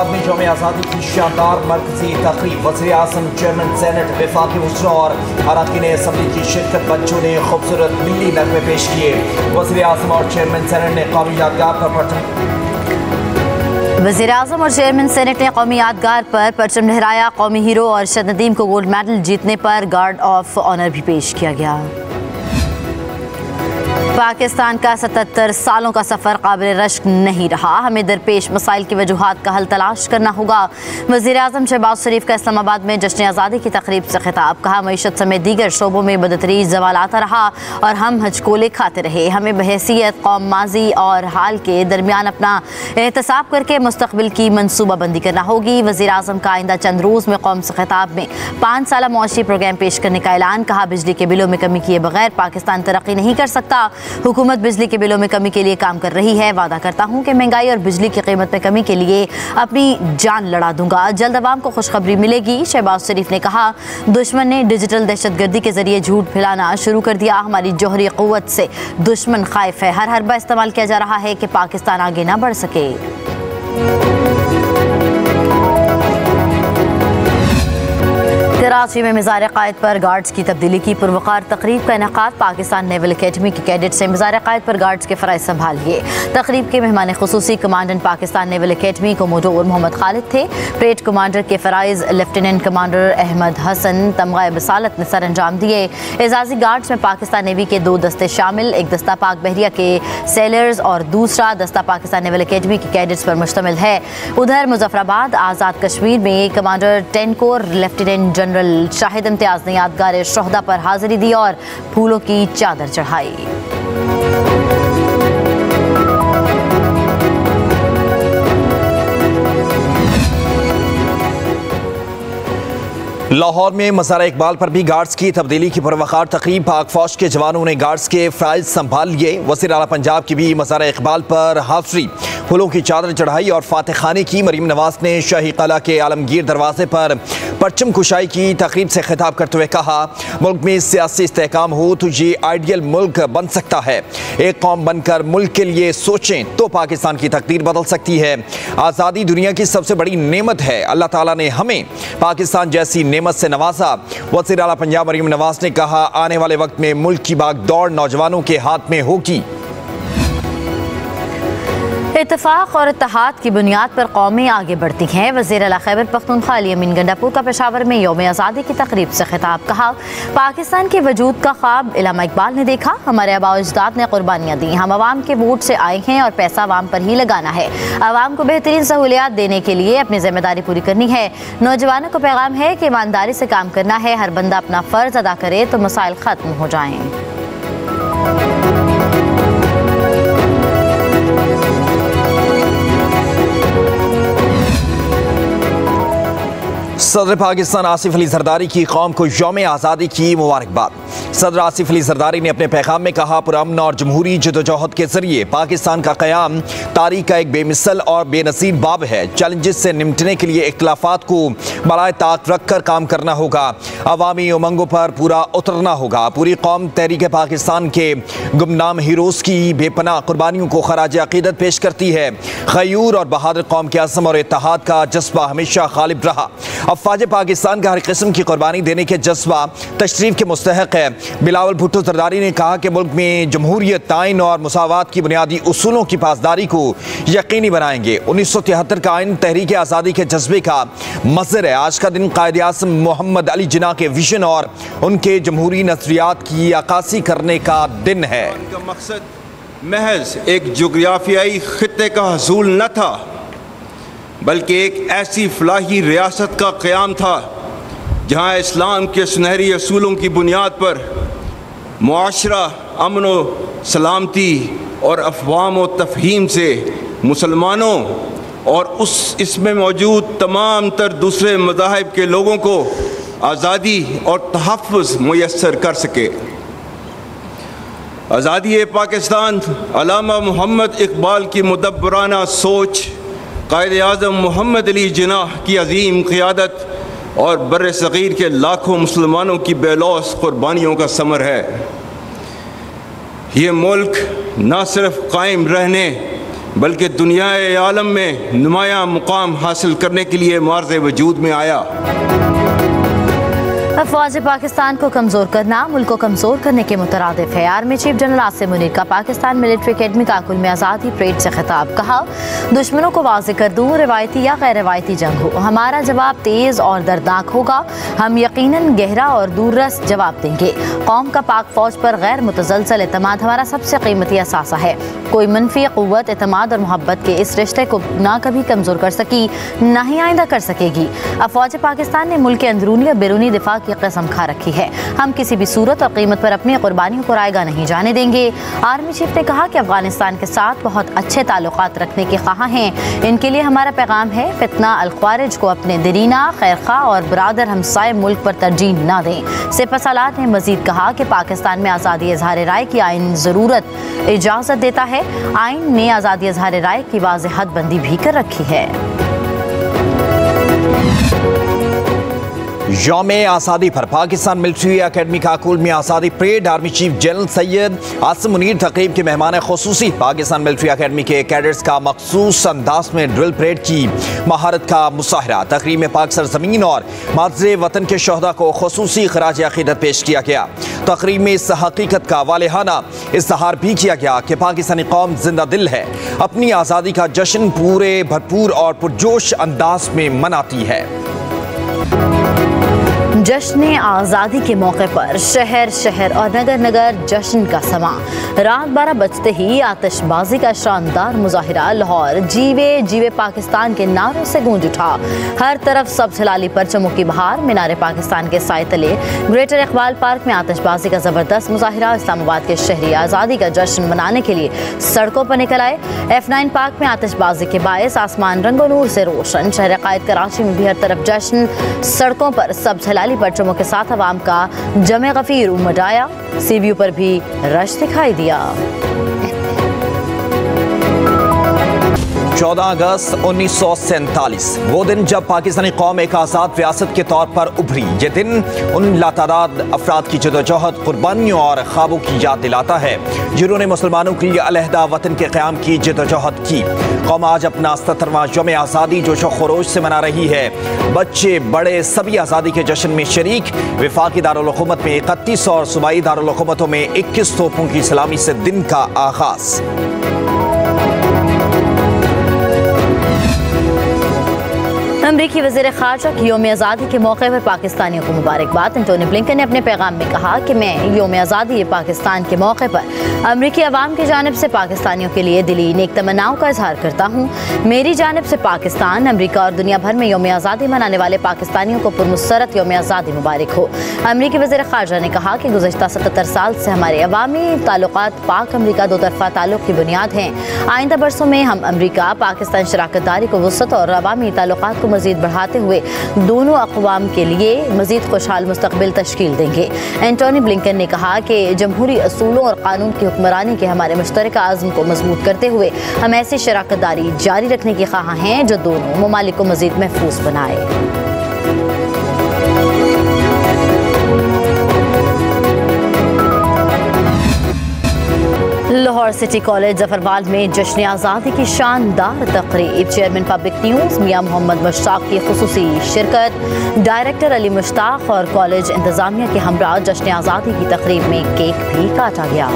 इस्लामाबाद में यौम आज़ादी की शानदार मरकजी तकरीब, वज़ीर आज़म, चेयरमैन सेनेट, वफाकी वज़रा और अरकान असम्बली की शिरकत। बच्चों ने खूबसूरत मिली नगमे पेश किए। वज़ीर आज़म और चेयरमैन सेनेट ने कौमी यादगार पर वज़ीर आज़म और चेयरमैन सेनेट ने कौमी यादगार पर परचम लहराया। कौमी हीरो अरशद नदीम को गोल्ड मेडल जीतने पर गार्ड ऑफ ऑनर भी पेश किया गया। पाकिस्तान का 77 सालों का सफ़र काबिल रश्क नहीं रहा, हमें दरपेश मसाइल की वजूहात का हल तलाश करना होगा। वज़ीर आज़म शहबाज शरीफ का इस्लामाबाद में जश्न आज़ादी की तकरीब से खिताब। कहा, मईशत समेत दीगर शोबों में बदतरीन ज़वाल आता रहा और हम हजकोले खाते रहे। हमें बहैसियत कौम माजी और हाल के दरमियान अपना एहतसाब करके मुस्तकबिल की मनसूबाबंदी करना होगी। वज़ीर आज़म का आइंदा चंद रोज़ में कौम से खिताब में 5 साला मुआशी प्रोग्राम पेश करने का ऐलान। कहा, बिजली के बिलों में कमी किए बगैर पाकिस्तान तरक्की नहीं कर सकता। हुकूमत बिजली के बिलों में कमी के लिए काम कर रही है। वादा करता हूँ कि महंगाई और बिजली की कीमत में कमी के लिए अपनी जान लड़ा दूंगा। जल्द अवाम को खुशखबरी मिलेगी। शहबाज शरीफ ने कहा, दुश्मन ने डिजिटल दहशतगर्दी के जरिए झूठ फैलाना शुरू कर दिया। हमारी जौहरी क़ुव्वत से दुश्मन खाइफ है। हर हरबा इस्तेमाल किया जा रहा है कि पाकिस्तान आगे ना बढ़ सके। कराची में मिज़ार क़ायद पर गार्ड्स की तब्दीली की पुरवकार तकरीब का इनेकाद। पाकिस्तान नेवल अकेडमी के कैडेट से मिज़ार क़ायद पर गार्ड्स के फ़राइज़ संभालिए। तकरीब के मेहमान ख़ुसूसी commandant Pakistan naval academy commodore Mohammad Khalid थे। परेड कमांडर के फ़राइज़ लेफ्टिनेंट कमांडर अहमद हसन तमगा बसालत ने सर अंजाम दिए। एजाज़ी गार्ड्स में पाकिस्तान नेवी के 2 दस्ते शामिल, एक दस्ता पाक बहरिया के सेलर्स और दूसरा दस्ता पाकिस्तान नेवल अकेडमी के कैडेट्स पर मुश्तमिल है। उधर मुजफ्फराबाद आज़ाद कश्मीर में commander 10 core lieutenant general Shahid Imtiaz ने यादगार शोहदा पर हाजिरी दी और फूलों की चादर चढ़ाई। लाहौर में मज़ार इकबाल पर भी गार्ड्स की तब्दीली की पुरवकार तकरीब। पाक फौज के जवानों ने गार्ड्स के फ़राइज़ संभाल लिए। वज़ीर आला पंजाब की भी मज़ार इकबाल पर हाज़री, फूलों की चादर चढ़ाई और फातह खानी की। मरीम नवाज ने शाही कला के आलमगीर दरवाजे पर परचम कुशाई की। तकरीब से खिताब करते हुए कहा, मुल्क में सियासी इस्तेहकाम हो तो ये आइडियल मुल्क बन सकता है। एक कौम बनकर मुल्क के लिए सोचें तो पाकिस्तान की तकदीर बदल सकती है। आज़ादी दुनिया की सबसे बड़ी नेमत है। अल्लाह ताला ने हमें पाकिस्तान जैसी नेमत से नवाजा। वज़ीर आला पंजाब मरीम नवाज ने कहा, आने वाले वक्त में मुल्क की बागदौड़ नौजवानों के हाथ में होगी। इत्तेफाक और इत्तेहाद की बुनियाद पर कौमें आगे बढ़ती हैं। वज़ीर आला खैबर पख्तूनख्वा अली अमीन गंडापुर का पेशावर में यौम आज़ादी की तकरीब से खिताब। कहा, पाकिस्तान के वजूद का ख्वाब इल्लामा इकबाल ने देखा। हमारे आबा अजदाद ने कुर्बानियाँ दी। हम आवाम के वोट से आए हैं और पैसा आवाम पर ही लगाना है। आवाम को बेहतरीन सहूलियात देने के लिए अपनी जिम्मेदारी पूरी करनी है। नौजवानों को पैगाम है कि ईमानदारी से काम करना है। हर बंदा अपना फ़र्ज अदा करे तो मसाइल ख़त्म हो जाएँ। सदर पाकिस्तान आसिफ अली जरदारी की कौम को यौम आज़ादी की मुबारकबाद। सदर आसिफ अली जरदारी ने अपने पैगाम में कहा, पुरअमन और जमहूरी जदोजहद के जरिए पाकिस्तान का क़याम तारीख का एक बेमिसल और बेनज़ीर बाब है। चैलेंजेस से निपटने के लिए इख्तिलाफात को बराए ताक रख कर काम करना होगा। अवामी उमंगों पर पूरा उतरना होगा। पूरी कौम तहरीक पाकिस्तान के गुमनाम हीरोज़ की बेपनाह कुर्बानियों को खराज अक़ीदत पेश करती है। ग़यूर और बहादुर कौम के अज़्म और इत्तेहाद का जज्बा हमेशा गालिब रहा। अफ़वाज पाकिस्तान का हर किस्म की कुर्बानी देने के जज्बा तशरीफ़ के मुस्तहक़ है। बिलावल भुट्टो जरदारी ने कहा कि मुल्क में जमहूरियत, ताइन और मुसावात की बुनियादी उसूलों की पासदारी को यकीनी बनाएंगे। 1973 का आइन तहरीक आज़ादी के जज्बे का मज़हर है। आज का दिन कायद आज़म मोहम्मद अली जिन्ना के विजन और उनके जमहूरी नज़रियात की अक्कासी करने का दिन है। मकसद महज एक जोग्राफियाई खित्ते का हसूल न था, बल्कि एक ऐसी फलाही रियासत का क़याम था जहाँ इस्लाम के सुनहरी असूलों की बुनियाद पर मुआशरा अमन व सलामती और अफ़वाम व तफ़हीम से मुसलमानों और इसमें मौजूद तमाम तर दूसरे मज़ाहिब के लोगों को आज़ादी और तहफ़्फ़ुज़ मुयस्सर कर सके। आज़ादी पाकिस्तान अल्लामा मोहम्मद इकबाल की मुदब्बराना सोच, कायद आज़म मोहम्मद अली जिन्ना की अज़ीम क़ियादत और बर्र सग़ीर के लाखों मुसलमानों की बेलौस क़ुरबानियों का समर है। ये मुल्क न सिर्फ कायम रहने बल्कि दुनिया आलम में नुमाया मुकाम हासिल करने के लिए मुआरज़े वजूद में आया। अफवाज पाकिस्तान को कमज़ोर करना मुल्क को कमज़ोर करने के मुतरादिफ है। Army chief general Asim Munir का पाकिस्तान मिलिट्री अकेडमी काकुल में आज़ादी परेड से खिताब। कहा, दुश्मनों को वाज़ेह कर दूँ, रिवायती या गैर रिवायती जंग हो, हमारा जवाब तेज़ और दर्दनाक होगा। हम यकीनन गहरा और दूररस जवाब देंगे। कौम का पाक फौज पर गैर मुतज़लज़ल एतमाद हमारा सबसे कीमती असासा है। कोई मनफी क़ुव्वत एतमाद और मोहब्बत के इस रिश्ते को ना कभी कमज़ोर कर सकी, ना ही आइंदा कर सकेगी। अफवाज पाकिस्तान ने मुल्क के अंदरूनी और बैरूनी दिफा की कसम खा रखी है। हम किसी भी सूरत और कीमत पर अपनी कुर्बानियों को रायगा नहीं जाने देंगे। आर्मी चीफ ने कहा कि अफगानिस्तान के साथ बहुत अच्छे ताल्लुकात रखने के ख्वाह हैं। इनके लिए हमारा पैगाम है, फितना अल ख्वारिज को अपने दरीना, खैरखा और बरादर हमसाए मुल्क पर तरजीह ना दें। सिपहसालार ने मजीद कहा कि पाकिस्तान में आज़ादी इज़हार राय की आइन ज़रूरत इजाज़त देता है। आइन ने आज़ादी इज़हार राय की वाज़ेह हदबंदी भी कर रखी है। यौम आज़ादी पर पाकिस्तान मिलिट्री अकेडमी काकुल में आज़ादी parade. Army chief general Syed Asim Munir तक़रीब के मेहमान खुसूसी। पाकिस्तान मिलिट्री अकेडमी के कैडेट्स का मखसूस अंदाज में ड्रिल परेड की महारत का मुजाहरा। तकरीब में पाक सरजमीन और माज़रे वतन के शहदा को खुसूसी खराज अक़ीदत पेश किया गया। तकरीब में इस हकीकत का वालेहाना इज़हार भी किया गया कि पाकिस्तानी कौम जिंदा दिल है, अपनी आज़ादी का जश्न पूरे भरपूर और पुरजोश अंदाज में मनाती है। जश्न आज़ादी के मौके पर शहर शहर और नगर नगर जश्न का समा। रात 12 बजते ही आतिशबाजी का शानदार मुजाहिरा लाहौर जीवे जीवे पाकिस्तान के नारों से गूंज उठा। हर तरफ सब्ज़ हिलाली परचमों की बहार। मीनार पाकिस्तान के साए तले ग्रेटर इकबाल पार्क में आतिशबाजी का ज़बरदस्त मुजाहिरा। इस्लामाबाद के शहरी आज़ादी का जश्न मनाने के लिए सड़कों पर निकल आए। F9 पार्क में आतिशबाजी के बायस आसमान रंगो नूर से रोशन। शहर कायद कराची में भी हर तरफ जश्न। सड़कों पर सब्ज़ हिलाली परचमों के साथ अवाम का जमे गफीर उमड़ आया। सीबीयू पर भी रश दिखाई दिया। 14 अगस्त 1947 वो दिन जब पाकिस्तानी कौम एक आज़ाद रियासत के तौर पर उभरी। ये दिन उन लातादाद अफराद की जदोजहद, कुर्बानियों और ख्वाबों की याद दिलाता है जिन्होंने मुसलमानों के लिए अलहदा वतन के क़याम की जदोजहद की। कौम आज अपना 77वां यौम आज़ादी जोश व खरोश से मना रही है। बच्चे बड़े सभी आज़ादी के जश्न में शरीक। वफाकी दारुल हुकूमत में 31 और सूबाई दारुल हुकूमतों में 21 तोपों की सलामी से दिन का आगाज़। अमरीकी वज़ीर ख़ारजा की यौम आज़ादी के मौके पर पाकिस्तानियों को मुबारकबाद। एंटोनी ब्लिंकन ने अपने पैगाम में कहा कि मैं यौम आज़ादी पाकिस्तान के मौके पर अमरीकी अवाम की जानिब से पाकिस्तानियों के लिए दिली नेक तमन्नाओं का इजहार करता हूँ। मेरी जानिब से पाकिस्तान, अमरीका और दुनिया भर में यौम आज़ादी मनाने वाले पाकिस्तानियों को पुरमुसरत यौम आज़ादी मुबारक हो। अमरीकी वज़ीर ख़ारजा ने कहा कि गुज़श्ता 77 साल से हमारे अवामी ताल्लुकात पाक अमरीका दो तरफ़ा ताल्लुक़ की बुनियाद हैं। आइंदा बरसों में हम अमरीका पाकिस्तान शराकत दारी को वुसअत और अवामी ताल्लुकात को मज़ीद बढ़ाते हुए दोनों अक़वाम के लिए मज़ीद खुशहाल मुस्तक़बिल तश्कील देंगे। एंटोनी ब्लिंकन ने कहा कि जमहूरी असूलों और कानून की हुक्मरानी के हमारे मुश्तरका आज़म को मजबूत करते हुए हम ऐसी शराकत दारी जारी रखने की ख्वाह हैं जो दोनों ममालिक को मज़ीद महफूज बनाए। लाहौर सिटी कॉलेज जफरवाल में जश्न आज़ादी की शानदार तकरीब। चेयरमैन पब्लिक न्यूज़ मियां मोहम्मद मुश्ताक की खुसूसी शिरकत। डायरेक्टर अली मुश्ताक और कॉलेज इंतज़ामिया के हमरा जश्न आज़ादी की तकरीब में केक भी काटा गया।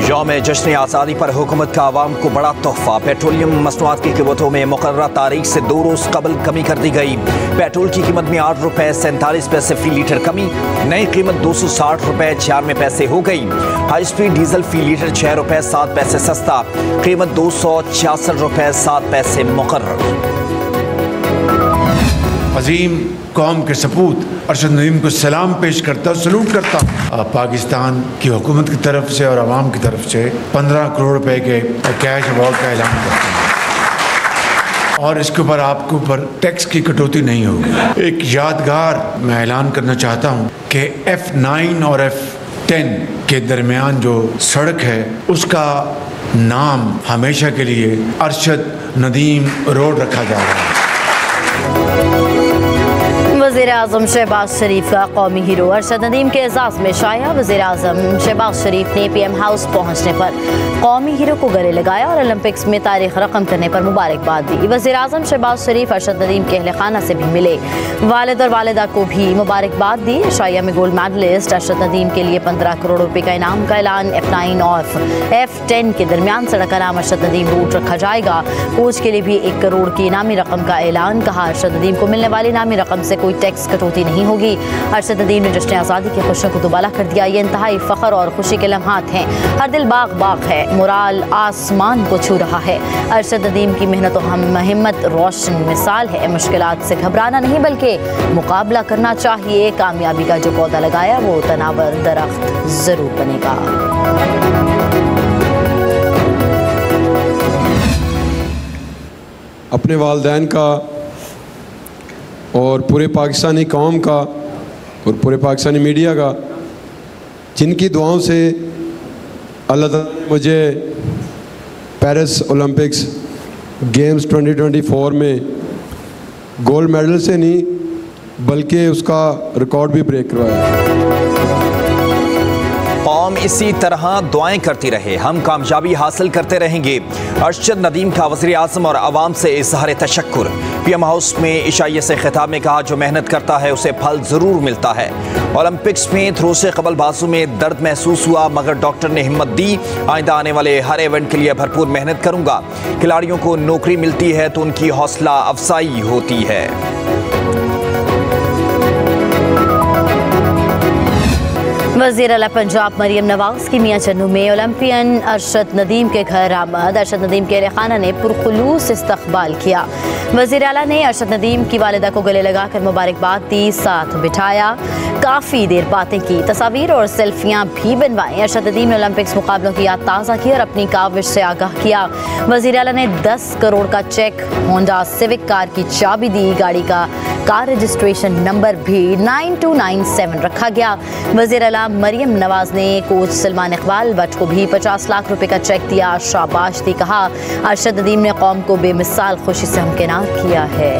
यौम जश्न आज़ादी पर हुकूमत का आवाम को बड़ा तोहफा। पेट्रोलियम मसनूआत की कीमतों में मुकर्ररा तारीख से 2 रोज़ कबल कमी कर दी गई। पेट्रोल की कीमत में 8 रुपये 47 पैसे फी लीटर कमी। नई कीमत 260 रुपये 96 पैसे हो गई। हाई स्पीड डीजल फी लीटर 6 रुपये 7 पैसे सस्ता। कीमत 266 रुपये 7 पैसे मुकर्रर। अजीम कौम के सपूत अरशद नदीम को सलाम पेश करता हूँ, सलूट करता हूँ। पाकिस्तान की हुकूमत की तरफ से और आवाम की तरफ से 15 करोड़ रुपए के कैश अवार्ड का ऐलान करता हूँ और इसके ऊपर आपके ऊपर टैक्स की कटौती नहीं होगी। एक यादगार मैं ऐलान करना चाहता हूँ कि F9 और F10 के दरमियान जो सड़क है उसका नाम हमेशा के लिए अरशद नदीम रोड रखा जा रहा है। वज़ीर आज़म शहबाज शरीफ का कौमी हीरो अरशद नदीम के एजाज़ में शाया। वज़ीर आज़म शहबाज शरीफ ने PM हाउस पहुँचने पर कौमी हीरो को गले लगाया और ओलंपिक्स में तारीख रकम करने पर मुबारकबाद दी। वज़ीर आज़म शहबाज शरीफ अरशद नदीम के अहले खाना से भी मिले, वालिद और वालिदा को भी मुबारकबाद दी। शाया में गोल्ड मेडलिस्ट अरशद नदीम के लिए 15 करोड़ रुपए का इनाम का ऐलान। F9 और F10 के दरमियान सड़क का नाम अरशद नदीम रूट रखा जाएगा। कोच के लिए भी 1 करोड़ की इनामी रकम का ऐलान। कहा अरशद नदीम को मिलने वाली इनामी रकम से कोई टैक्स कटौती नहीं होगी। अरशद नदीम ने जश्न आज़ादी की खुशियों को दुबाला कर दिया। ये इंतहाई फ़ख्र और खुशी के लम्हात हैं। हर दिल बाग बाग है, मुराल आसमान को छू रहा है। अरशद नदीम की मेहनत और हिम्मत रोशन मिसाल है। मुश्किलात से घबराना नहीं बल्कि मुकाबला करना चाहिए। कामयाबी का जो पौधा लगाया वो तनावर दरख्त ज़रूर बनेगा। अपने वालिदैन का और पूरे पाकिस्तानी कौम का और पूरे पाकिस्तानी मीडिया का, जिनकी दुआओं से अल्लाह ताला ने मुझे पेरिस ओलंपिक्स गेम्स 2024 में गोल्ड मेडल से नहीं बल्कि उसका रिकॉर्ड भी ब्रेक करवाया। कौम इसी तरह दुआएं करती रहे, हम कामयाबी हासिल करते रहेंगे। अरशद नदीम का वज़ीर आज़म और आवाम से इज़हार तशक्कुर। PM हाउस में इशाइये से खिताब में कहा, जो मेहनत करता है उसे फल ज़रूर मिलता है। ओलंपिक्स में थ्रो से कबल बाजू में दर्द महसूस हुआ मगर डॉक्टर ने हिम्मत दी। आइंदा आने वाले हर इवेंट के लिए भरपूर मेहनत करूँगा। खिलाड़ियों को नौकरी मिलती है तो उनकी हौसला अफजाई होती है। वज़ीर आला पंजाब मरियम नवाज की मियां चन्नू में ओलंपियन अरशद नदीम के घर आमद। अरशद नदीम के रहखाना ने पुरखुलूस इस्तकबाल किया। वज़ीर आला ने अरशद नदीम की वालिदा को गले लगाकर मुबारकबाद दी, साथ बिठाया, काफ़ी देर बातें की, तस्वीर और सेल्फियाँ भी बनवाई। अरशद नदीम ने ओलंपिक्स मुकाबलों की याद ताज़ा की और अपनी काविश से आगाह किया। वज़ीर आला ने 10 करोड़ का चेक होंडा सिविक कार की चाबी दी। गाड़ी का कार रजिस्ट्रेशन नंबर भी 9297 रखा गया। वज़ीर आला मरियम नवाज ने कोच सलमान इकबाल भट्ट को भी 50 लाख रुपए का चेक दिया, शाबाश दी। कहा अरशद नदीम ने कौम को बेमिसाल खुशी से हमकिनार किया है।